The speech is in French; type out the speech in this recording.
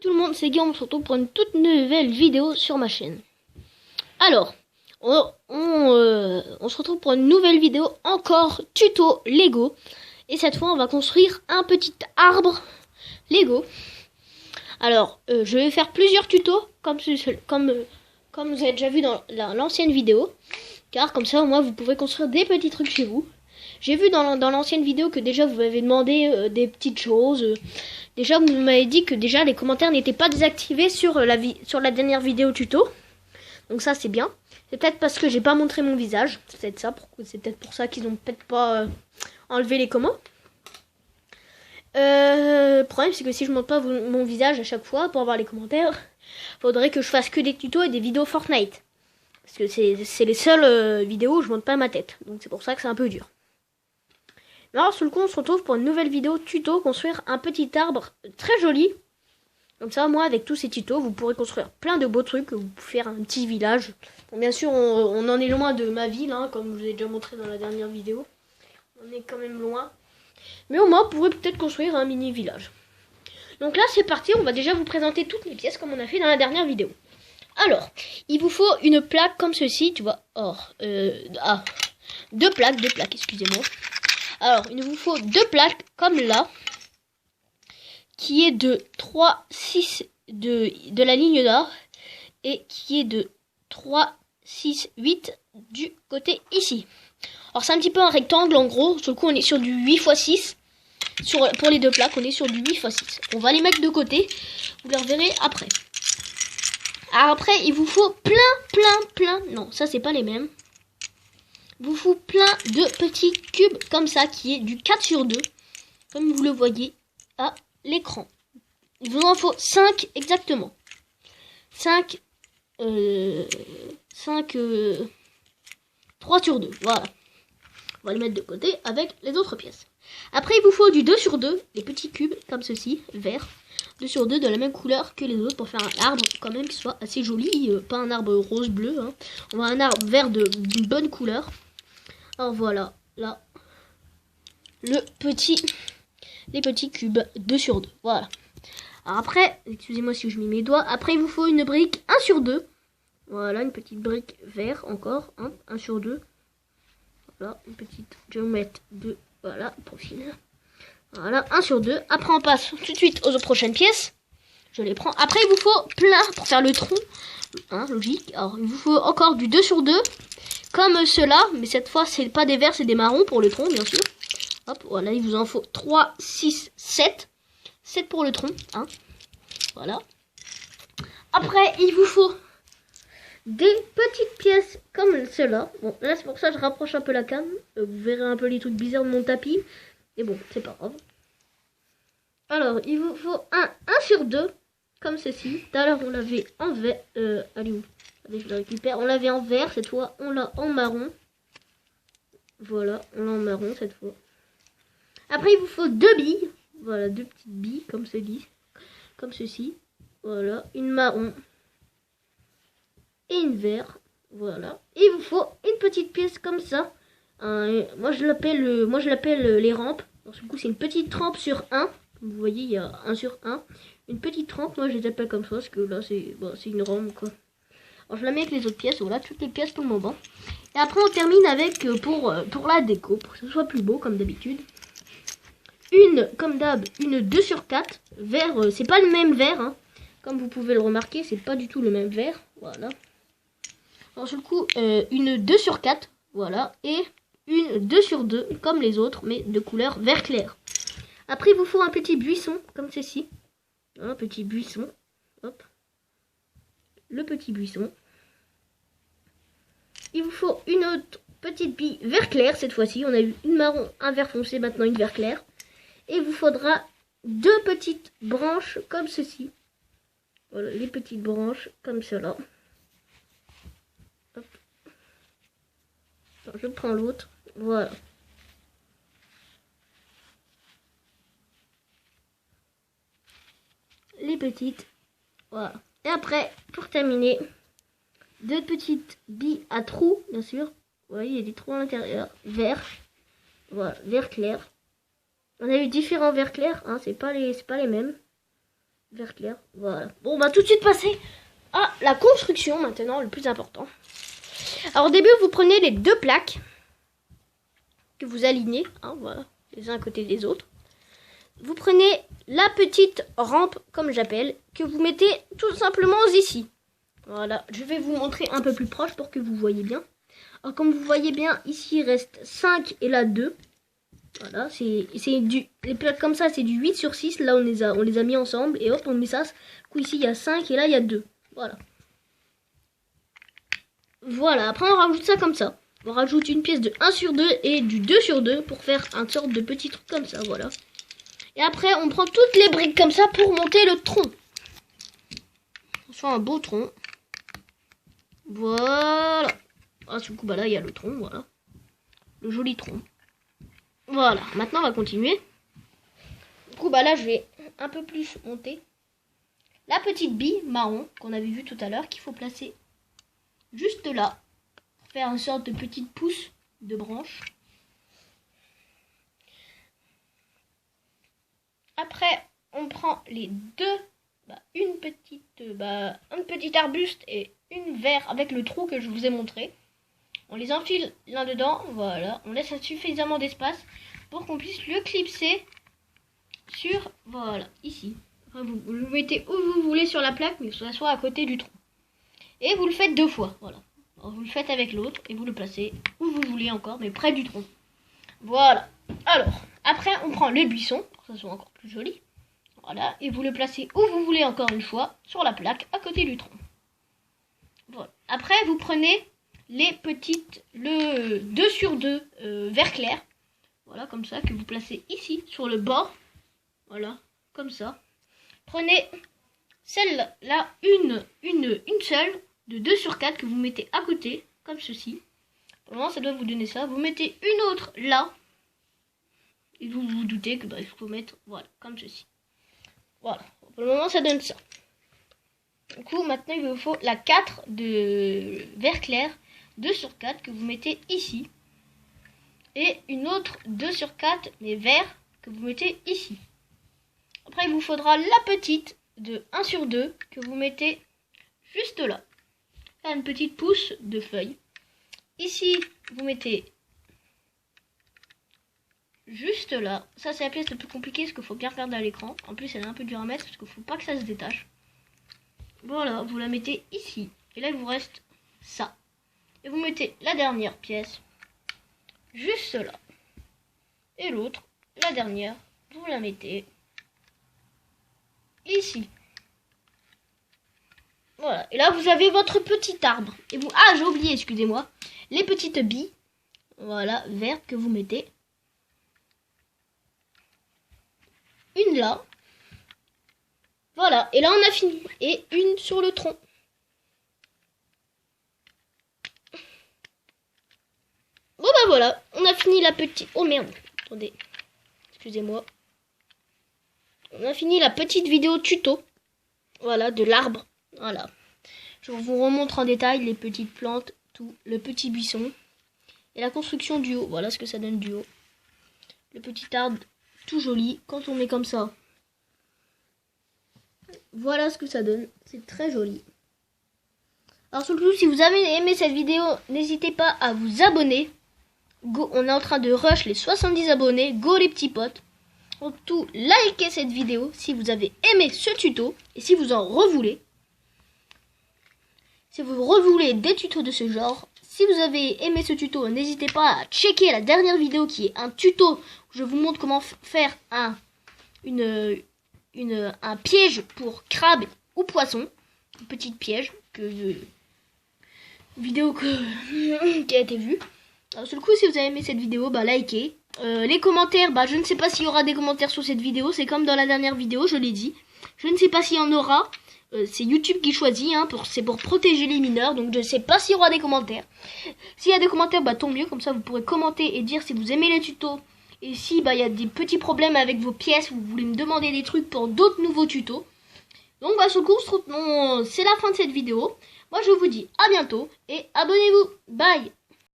tout le monde, c'est Guillaume, on se retrouve pour une toute nouvelle vidéo sur ma chaîne. Alors, on se retrouve pour une nouvelle vidéo, encore tuto Lego. Et cette fois, on va construire un petit arbre Lego. Alors, je vais faire plusieurs tutos, comme vous avez déjà vu dans l'ancienne vidéo. Car comme ça, au moins, vous pouvez construire des petits trucs chez vous. J'ai vu dans l'ancienne vidéo que déjà, vous m'avez demandé des petites choses. Déjà, vous m'avez dit que déjà, les commentaires n'étaient pas désactivés sur la dernière vidéo tuto. Donc ça, c'est bien. C'est peut-être parce que j'ai pas montré mon visage. C'est peut-être pour ça qu'ils ont peut-être pas enlevé les comments. Le problème, c'est que si je montre pas mon visage à chaque fois pour avoir les commentaires, faudrait que je fasse que des tutos et des vidéos Fortnite. Parce que c'est les seules vidéos où je montre pas ma tête. Donc c'est pour ça que c'est un peu dur. Alors, sur le coup, on se retrouve pour une nouvelle vidéo tuto, construire un petit arbre très joli. Comme ça, moi, avec tous ces tutos, vous pourrez construire plein de beaux trucs, vous pouvez faire un petit village. Bon, bien sûr, on en est loin de ma ville, hein, comme je vous ai déjà montré dans la dernière vidéo. On est quand même loin. Mais au moins, vous pourrez peut-être construire un mini village. Donc là, c'est parti, on va déjà vous présenter toutes les pièces comme on a fait dans la dernière vidéo. Alors, il vous faut une plaque comme ceci, tu vois. Deux plaques, excusez-moi. Alors, il vous faut deux plaques comme là, qui est de 3, 6 de la ligne d'or, et qui est de 3, 6, 8 du côté ici. Alors, c'est un petit peu un rectangle en gros, sur le coup, on est sur du 8 x 6. Pour les deux plaques, on est sur du 8 x 6. On va les mettre de côté, vous les reverrez après. Alors après, il vous faut plein, non, ça c'est pas les mêmes. Il vous faut plein de petits cubes comme ça, qui est du 4 sur 2, comme vous le voyez à l'écran. Il vous en faut 5 exactement. 3 sur 2, voilà. On va les mettre de côté avec les autres pièces. Après, il vous faut du 2 sur 2, les petits cubes comme ceci, vert. 2 sur 2 de la même couleur que les autres pour faire un arbre quand même qui soit assez joli. Pas un arbre rose-bleu. Hein. On va un arbre vert d'une bonne couleur. Alors voilà, là, les petits cubes 2 sur 2. Voilà. Alors après, excusez-moi si je mets mes doigts. Après, il vous faut une brique 1 sur 2. Voilà, une petite brique vert encore. Hein, 1 sur 2. Voilà, une petite géomètre 2. Voilà, profil. Voilà, 1 sur 2. Après, on passe tout de suite aux prochaines pièces. Je les prends. Après, il vous faut plein pour faire le tronc. Hein, logique. Alors, il vous faut encore du 2 sur 2. Comme cela. Mais cette fois, c'est pas des verts, c'est des marrons pour le tronc, bien sûr. Hop, voilà, il vous en faut 3, 6, 7. 7 pour le tronc. Hein. Voilà. Après, il vous faut des petites pièces comme cela. Bon, là, c'est pour ça que je rapproche un peu la cam. Vous verrez un peu les trucs bizarres de mon tapis. Et bon, c'est pas grave. Alors, il vous faut un 1 sur 2, comme ceci. Tout à l'heure, on l'avait en vert. Allez où? Allez, je le récupère. On l'avait en vert, cette fois, on l'a en marron. Voilà, on l'a en marron, cette fois. Après, il vous faut deux billes. Voilà, deux petites billes, comme ceci. Voilà, une marron et une vert. Voilà. Et il vous faut une petite pièce comme ça. Moi je l'appelle les rampes. Donc, du coup, c'est une petite rampe sur 1. Vous voyez, il y a 1 sur 1. Une petite rampe, moi je les appelle comme ça, parce que là c'est une rampe quoi. Alors je la mets avec les autres pièces, voilà, toutes les pièces pour le moment. Et après on termine avec, pour la déco, pour que ce soit plus beau comme d'habitude. Comme d'hab, une 2 sur 4. Vert, c'est pas le même vert, hein. Comme vous pouvez le remarquer, c'est pas du tout le même vert. Voilà. Alors sur le coup, une 2 sur 4, voilà. Et une 2 sur 2, comme les autres, mais de couleur vert clair. Après, il vous faut un petit buisson, comme ceci. Un petit buisson. Hop. Le petit buisson. Il vous faut une autre petite bille vert clair, cette fois-ci. On a eu une marron, un vert foncé, maintenant une vert clair. Et il vous faudra deux petites branches, comme ceci. Voilà, les petites branches, comme cela. Hop. Alors, je prends l'autre. Voilà. Les petites. Voilà. Et après, pour terminer, deux petites billes à trous, bien sûr. Vous voyez, il y a des trous à l'intérieur. Vert. Voilà, vert clair. On a eu différents verts clairs, hein, c'est pas les mêmes. vert clair. Voilà. Bon, on va tout de suite passer à la construction maintenant, le plus important. Alors au début, vous prenez les deux plaques que vous alignez, hein, voilà, les uns à côté des autres. Vous prenez la petite rampe, comme j'appelle, que vous mettez tout simplement ici. Voilà, je vais vous montrer un peu plus proche pour que vous voyez bien. Alors comme vous voyez bien, ici il reste 5 et là 2. Voilà, les plaques comme ça, c'est du 8/6. Là, on les a mis ensemble et hop, on met ça. Du coup, ici, il y a 5 et là, il y a 2. Voilà. Voilà, après, on rajoute ça comme ça. On rajoute une pièce de 1/2 et du 2/2 pour faire un sorte de petit truc comme ça, voilà. Et après, on prend toutes les briques comme ça pour monter le tronc. On fait un beau tronc. Voilà. Ah, du coup, bah là, il y a le tronc, voilà. Le joli tronc. Voilà, maintenant on va continuer. Du coup, bah là, je vais un peu plus monter la petite bille marron qu'on avait vue tout à l'heure, qu'il faut placer juste là, pour faire une sorte de petite pousse de branche. Après, on prend les deux, un petit arbuste et une verre avec le trou que je vous ai montré. On les enfile l'un dedans, voilà. On laisse suffisamment d'espace pour qu'on puisse le clipser sur, voilà, ici. Enfin, vous le mettez où vous voulez sur la plaque, mais que ce soit à côté du tronc. Et vous le faites 2 fois, voilà. Alors, vous le faites avec l'autre et vous le placez où vous voulez encore, mais près du tronc. Voilà. Alors, après, on prend le buisson, pour que ça soit encore plus joli. Voilà. Et vous le placez où vous voulez encore une fois, sur la plaque, à côté du tronc. Voilà. Après, vous prenez le 2/2 vert clair, voilà, comme ça, que vous placez ici sur le bord, voilà, comme ça. Prenez celle-là, une seule de 2/4 que vous mettez à côté, comme ceci. Pour le moment, ça doit vous donner ça. Vous mettez une autre là, et vous vous doutez que il faut mettre, voilà, comme ceci. Voilà, pour le moment, ça donne ça. Du coup, maintenant, il vous faut la 4 de vert clair, 2/4 que vous mettez ici. Et une autre 2/4 mais vert que vous mettez ici. Après, il vous faudra la petite de 1/2 que vous mettez juste là. Là, une petite pousse de feuilles. Ici, vous mettez juste là. Ça, c'est la pièce la plus compliquée parce qu'il faut bien regarder à l'écran. En plus, elle est un peu dure à mettre parce qu'il ne faut pas que ça se détache. Voilà, vous la mettez ici. Et là, il vous reste ça. Et vous mettez la dernière pièce juste là. Et l'autre, la dernière, vous la mettez ici. Voilà. Et là, vous avez votre petit arbre. Et vous... Ah, j'ai oublié, excusez-moi. Les petites billes, voilà, vertes que vous mettez. Une là. Voilà. Et là, on a fini. Et une sur le tronc. Bon bah voilà, on a fini la petite... Oh merde, attendez, excusez-moi. On a fini la petite vidéo tuto, voilà, de l'arbre, voilà. Je vous remontre en détail les petites plantes, tout, le petit buisson. Et la construction du haut, voilà ce que ça donne du haut. Le petit arbre, tout joli, quand on met comme ça. Voilà ce que ça donne, c'est très joli. Alors surtout, si vous avez aimé cette vidéo, n'hésitez pas à vous abonner. Go, on est en train de rush les 70 abonnés. Go les petits potes. Surtout, likez cette vidéo si vous avez aimé ce tuto. Et si vous en revoulez. Si vous revoulez des tutos de ce genre. Si vous avez aimé ce tuto, n'hésitez pas à checker la dernière vidéo qui est un tuto. Où je vous montre comment faire un piège pour crabe ou poisson. Une petite piège. Vidéo qui a été vue. Alors, sur le coup, si vous avez aimé cette vidéo, bah likez. Les commentaires, bah je ne sais pas s'il y aura des commentaires sur cette vidéo. C'est comme dans la dernière vidéo, je l'ai dit. Je ne sais pas s'il y en aura. C'est YouTube qui choisit, hein, c'est pour protéger les mineurs. Donc je ne sais pas s'il y aura des commentaires. S'il y a des commentaires, bah tant mieux. Comme ça, vous pourrez commenter et dire si vous aimez les tutos. Et si bah il y a des petits problèmes avec vos pièces, vous voulez me demander des trucs pour d'autres nouveaux tutos. Donc bah sur le coup, c'est la fin de cette vidéo. Moi je vous dis à bientôt et abonnez-vous. Bye.